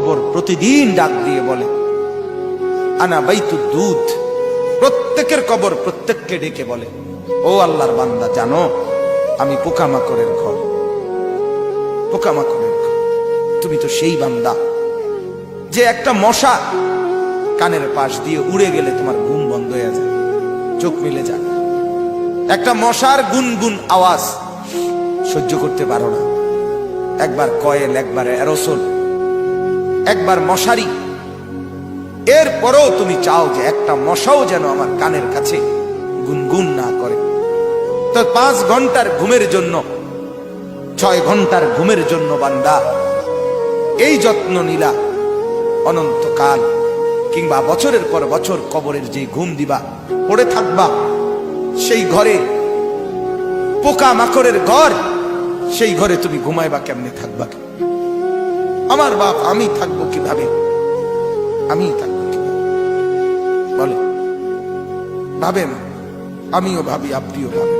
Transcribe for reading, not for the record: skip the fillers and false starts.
কবর প্রতিদিন ডাক দিয়ে বলে আনা বাইতুদ দুধ। প্রত্যেকের কবর প্রত্যেককে ডেকে বলে, ও আল্লাহর বান্দা, জানো আমি পোকামাকড়ের ঘর, পোকামাকড়ের ঘর। তুমি তো সেই বান্দা যে একটা মশা কানের পাশ দিয়ে উড়ে গেলে তোমার ঘুম বন্ধ হয়ে যায়, চোখ মিলে যায়। একটা মশার গুনগুন আওয়াজ সহ্য করতে পারো না। একবার কয়েল, একবার অ্যারোসোল, একবার মশারি, এরপরও তুমি চাও যে একটা মশাও যেন আমার কানের কাছে গুনগুন না করে। তো 5 ঘন্টার ঘুমের জন্য, 6 ঘন্টার ঘুমের জন্য বান্দা এই যত্ন নিলা, অনন্তকাল কিংবা বছরের পর বছর কবরের যে ঘুম দিবা, পড়ে থাকবা সেই ঘরে, পোকা মাকড়ের ঘর, সেই ঘরে তুমি ঘুমাইবা কেমনে, থাকবা? আমার বাপ, আমি থাকবো কিভাবে? আমি থাকবো কিভাবে বলে? ভাবেন, আমিও ভাবি, আপনিও ভাবেন।